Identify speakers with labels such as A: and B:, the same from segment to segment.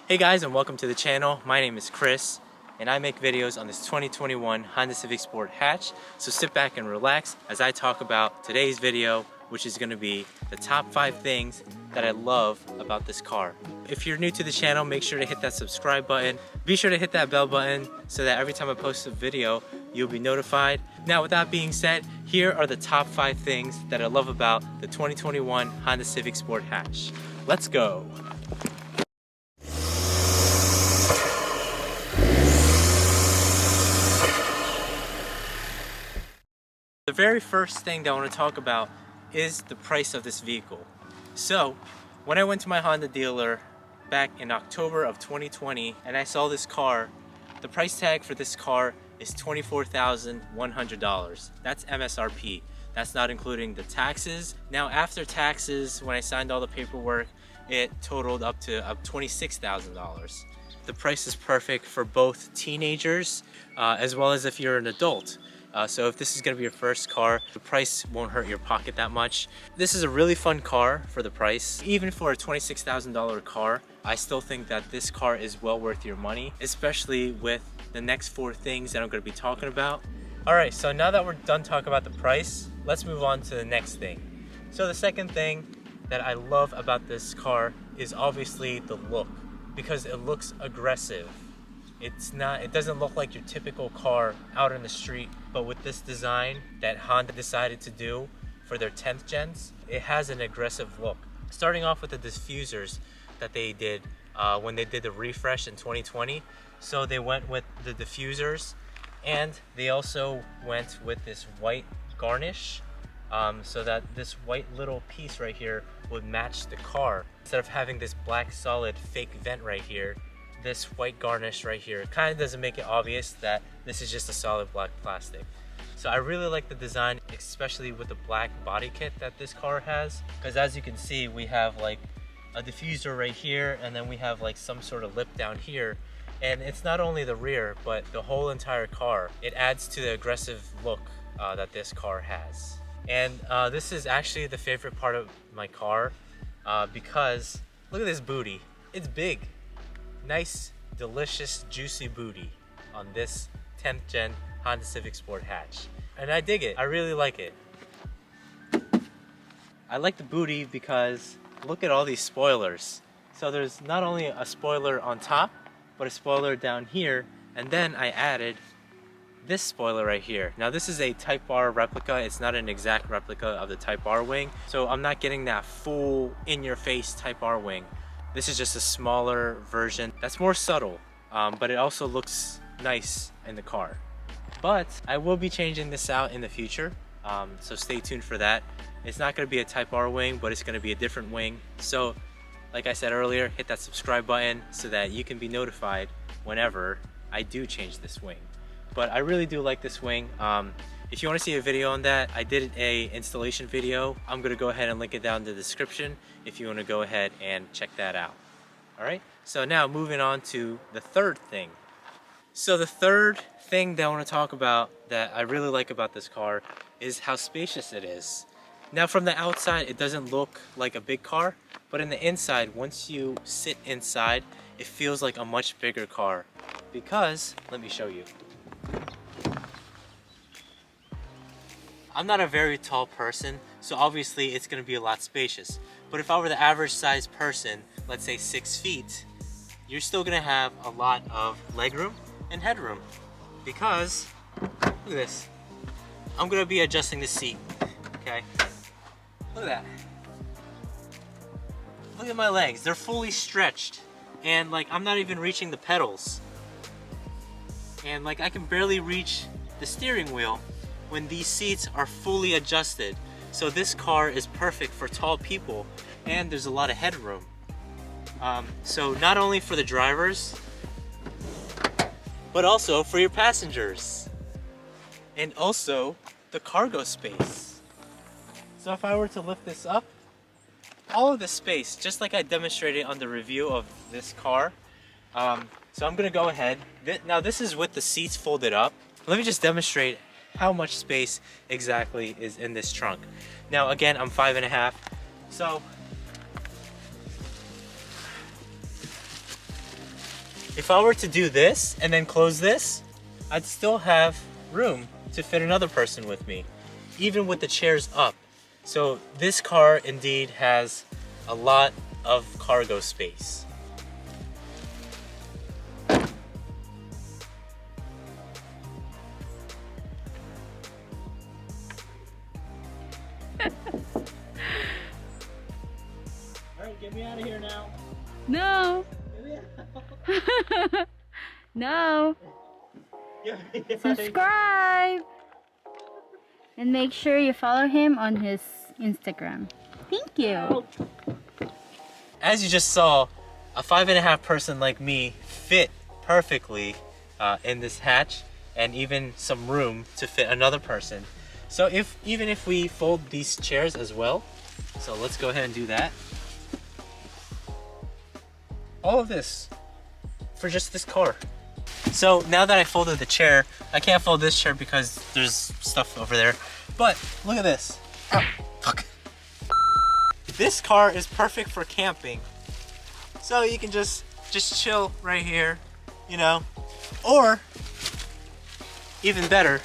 A: Hey guys, and welcome to the channel. My name is Chris and I make videos on this 2021 Honda Civic Sport Hatch. So sit back and relax as I talk about today's video, which is going to be the top 5 things that I love about this car. If you're new to the channel, make sure to hit that subscribe button. Be sure to hit that bell button so that every time I post a video, you'll be notified. Now with that being said, here are the top 5 things that I love about the 2021 Honda Civic Sport Hatch. Let's go. The very first thing that I want to talk about is the price of this vehicle. So, when I went to my Honda dealer back in October of 2020 and I saw this car, the price tag for this car is $24,100. That's MSRP. That's not including the taxes. Now after taxes, when I signed all the paperwork, it totaled up to $26,000. The price is perfect for both teenagers as well as if you're an adult. So if this is going to be your first car, the price won't hurt your pocket that much. This is a really fun car for the price. Even for a $26,000 car, I still think that this car is well worth your money, especially with the next 4 things that I'm going to be talking about. Alright, so now that we're done talking about the price, let's move on to the next thing. So the second thing that I love about this car is obviously the look, because it looks aggressive. It doesn't look like your typical car out in the street, but with this design that Honda decided to do for their 10th gens, it has an aggressive look. Starting off with the diffusers that they did when they did the refresh in 2020. So they went with the diffusers and they also went with this white garnish so that this white little piece right here would match the car. Instead of having this black solid fake vent right here, this white garnish right here kind of doesn't make it obvious that this is just a solid black plastic. So I really like the design, especially with the black body kit that this car has, because as you can see, we have like a diffuser right here and then we have like some sort of lip down here, and it's not only the rear but the whole entire car. It adds to the aggressive look that this car has. And this is actually the favorite part of my car because look at this booty. It's big. Nice, delicious, juicy booty on this 10th gen Honda Civic Sport Hatch. And I dig it. I really like it. I like the booty because look at all these spoilers. So there's not only a spoiler on top, but a spoiler down here. And then I added this spoiler right here. Now this is a Type R replica. It's not an exact replica of the Type R wing. So I'm not getting that full in-your-face Type R wing. This is just a smaller version that's more subtle, but it also looks nice in the car. But I will be changing this out in the future, so stay tuned for that. It's not going to be a Type R wing, but it's going to be a different wing. So like I said earlier, hit that subscribe button so that you can be notified whenever I do change this wing. But I really do like this wing. If you want to see a video on that, I did a installation video. I'm going to go ahead and link it down in the description if you want to go ahead and check that out. Alright, so now moving on to the third thing. So the third thing that I want to talk about that I really like about this car is how spacious it is. Now from the outside it doesn't look like a big car, but in the inside, once you sit inside, it feels like a much bigger car. Because, let me show you. I'm not a very tall person, so obviously it's going to be a lot spacious. But if I were the average size person, let's say 6 feet, you're still going to have a lot of legroom and headroom. Because, look at this. I'm going to be adjusting the seat, okay? Look at that. Look at my legs, they're fully stretched. And like, I'm not even reaching the pedals. And like, I can barely reach the steering wheel when these seats are fully adjusted. So this car is perfect for tall people, and there's a lot of headroom. So not only for the drivers, but also for your passengers. And also the cargo space. So if I were to lift this up, all of the space, just like I demonstrated on the review of this car. So I'm gonna go ahead. Now this is with the seats folded up. Let me just demonstrate how much space exactly is in this trunk. Now again, I'm 5.5, so if I were to do this and then close this, I'd still have room to fit another person with me, even with the chairs up. So this car indeed has a lot of cargo space. Alright, get me out of here now.
B: No. No. Subscribe. And make sure you follow him on his Instagram. Thank you.
A: As you just saw, a 5.5 person like me fit perfectly in this hatch, and even some room to fit another person. So even if we fold these chairs as well, so let's go ahead and do that. All of this for just this car. So now that I folded the chair, I can't fold this chair because there's stuff over there. But look at this. Ow, fuck. This car is perfect for camping. So you can just chill right here, you know. Or even better,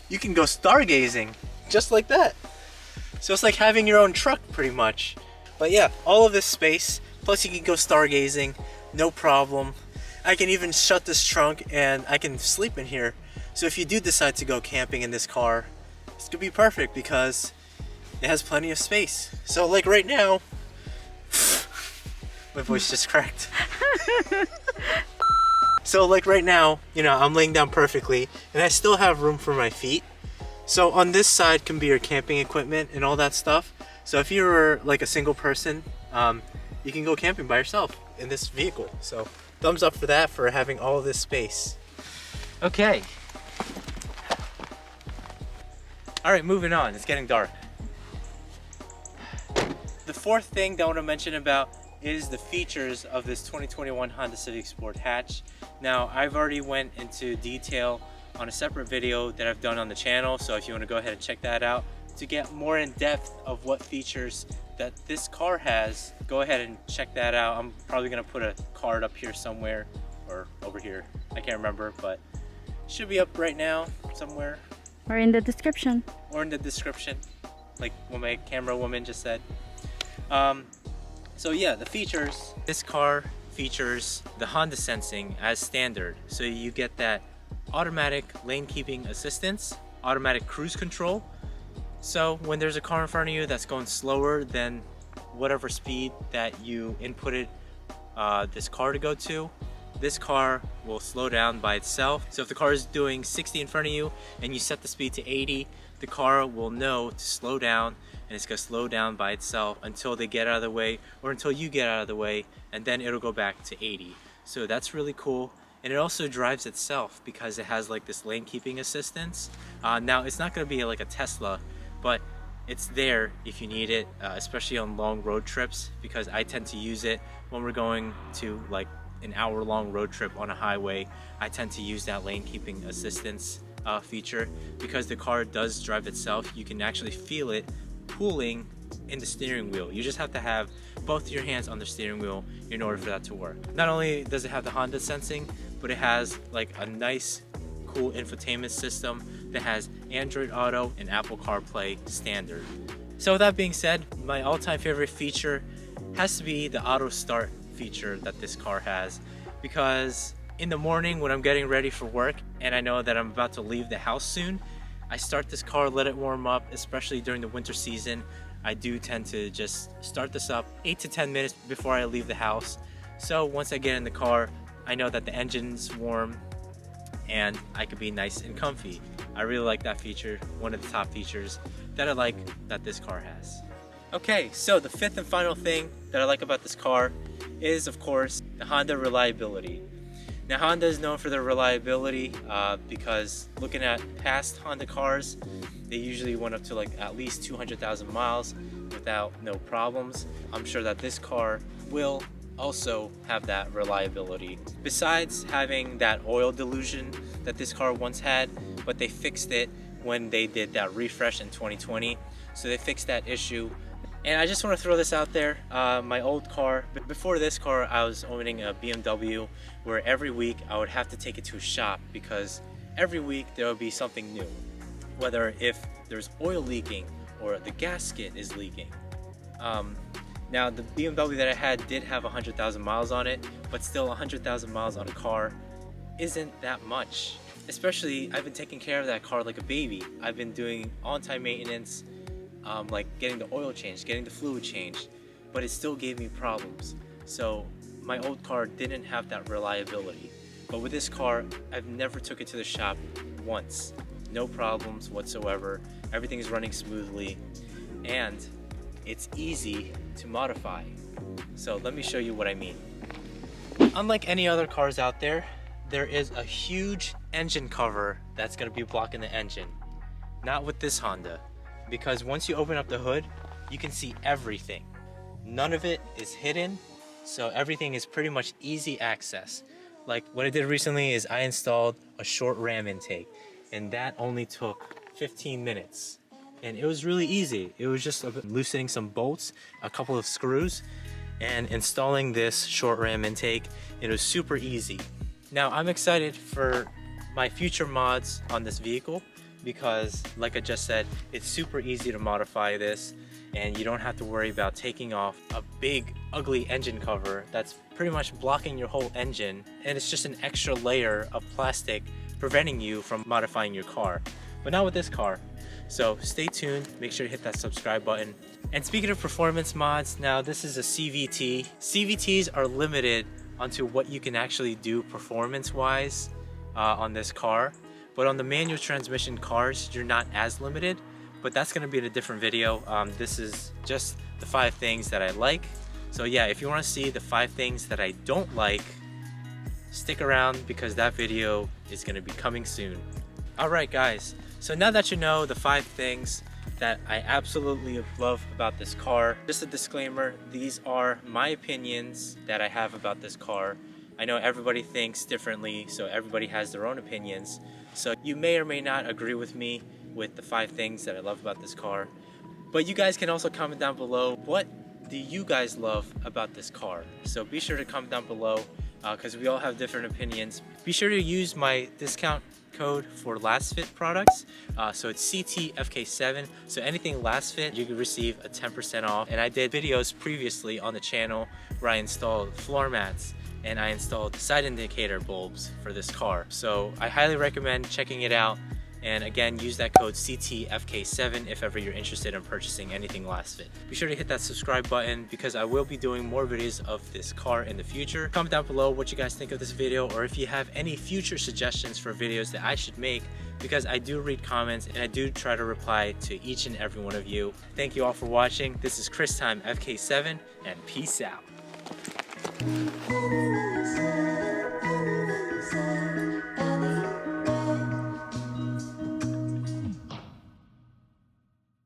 A: you can go stargazing just like that. So it's like having your own truck pretty much. But yeah, all of this space, plus you can go stargazing, no problem. I can even shut this trunk and I can sleep in here. So if you do decide to go camping in this car, it's gonna be perfect because it has plenty of space. So like right now, my voice just cracked. So like right now, you know, I'm laying down perfectly and I still have room for my feet. So on this side can be your camping equipment and all that stuff. So if you're like a single person, you can go camping by yourself in this vehicle. So thumbs up for that, for having all of this space. Okay. All right, moving on, it's getting dark. The fourth thing that I want to mention about is the features of this 2021 Honda Civic Sport Hatch. Now, I've already went into detail on a separate video that I've done on the channel, so if you want to go ahead and check that out to get more in depth of what features that this car has, go ahead and check that out. I'm probably gonna put a card up here somewhere, or over here, I can't remember, but it should be up right now somewhere.
B: Or in the description.
A: Or in the description, like what my camera woman just said. So yeah, the features. This car features the Honda sensing as standard. So you get that automatic lane keeping assistance, automatic cruise control. So when there's a car in front of you that's going slower than whatever speed that you inputted this car to go to, this car will slow down by itself. So if the car is doing 60 in front of you and you set the speed to 80, the car will know to slow down, and it's gonna slow down by itself until they get out of the way, or until you get out of the way, and then it'll go back to 80. So that's really cool. And it also drives itself because it has like this lane keeping assistance. Now it's not gonna be like a Tesla, but it's there if you need it, especially on long road trips, because I tend to use it when we're going to like an hour-long road trip on a highway. I tend to use that lane keeping assistance feature because the car does drive itself. You can actually feel it pulling in the steering wheel. You just have to have both your hands on the steering wheel in order for that to work. Not only does it have the Honda sensing, but it has like a nice cool infotainment system that has Android Auto and Apple CarPlay standard. So with that being said, my all-time favorite feature has to be the auto start feature that this car has, because in the morning when I'm getting ready for work and I know that I'm about to leave the house soon, I start this car, let it warm up, especially during the winter season. I do tend to just start this up 8 to 10 minutes before I leave the house. So once I get in the car, I know that the engine's warm and I can be nice and comfy. I really like that feature, one of the top features that I like that this car has. Okay, so the fifth and final thing that I like about this car is, of course, the Honda reliability. Now, Honda is known for their reliability because looking at past Honda cars, they usually went up to like at least 200,000 miles without no problems. I'm sure that this car will also have that reliability. Besides having that oil dilution that this car once had, but they fixed it when they did that refresh in 2020. So they fixed that issue. And I just want to throw this out there, my old car, before this car I was owning a BMW where every week I would have to take it to a shop because every week there would be something new. Whether if there's oil leaking or the gasket is leaking. Now the BMW that I had did have 100,000 miles on it, but still 100,000 miles on a car isn't that much. Especially I've been taking care of that car like a baby. I've been doing on-time maintenance, like getting the oil changed, getting the fluid changed, but it still gave me problems. So my old car didn't have that reliability. But with this car, I've never took it to the shop once. No problems whatsoever. Everything is running smoothly and it's easy to modify. So let me show you what I mean. Unlike any other cars out there, there is a huge engine cover that's going to be blocking the engine. Not with this Honda. Because once you open up the hood, you can see everything. None of it is hidden, so everything is pretty much easy access. Like what I did recently is I installed a short ram intake, and that only took 15 minutes. And it was really easy. It was just loosening some bolts, a couple of screws, and installing this short ram intake. It was super easy. Now I'm excited for my future mods on this vehicle, because like I just said, it's super easy to modify this and you don't have to worry about taking off a big ugly engine cover that's pretty much blocking your whole engine, and it's just an extra layer of plastic preventing you from modifying your car. But not with this car. So stay tuned, make sure to hit that subscribe button. And speaking of performance mods, now this is a CVT. CVTs are limited onto what you can actually do performance wise on this car. But on the manual transmission cars, you're not as limited, but that's gonna be in a different video. This is just the 5 things that I like. So yeah, if you wanna see the 5 things that I don't like, stick around because that video is gonna be coming soon. All right guys, so now that you know the 5 things that I absolutely love about this car, just a disclaimer, these are my opinions that I have about this car. I know everybody thinks differently, so everybody has their own opinions. So you may or may not agree with me with the 5 things that I love about this car. But you guys can also comment down below, what do you guys love about this car? So be sure to comment down below because we all have different opinions. Be sure to use my discount code for Last Fit products. So it's CTFK7. So anything Last Fit, you can receive a 10% off. And I did videos previously on the channel where I installed floor mats and I installed side indicator bulbs for this car. So I highly recommend checking it out. And again, use that code CTFK7 if ever you're interested in purchasing anything Last Fit. Be sure to hit that subscribe button because I will be doing more videos of this car in the future. Comment down below what you guys think of this video, or if you have any future suggestions for videos that I should make, because I do read comments and I do try to reply to each and every one of you. Thank you all for watching. This is Time FK7 and peace out.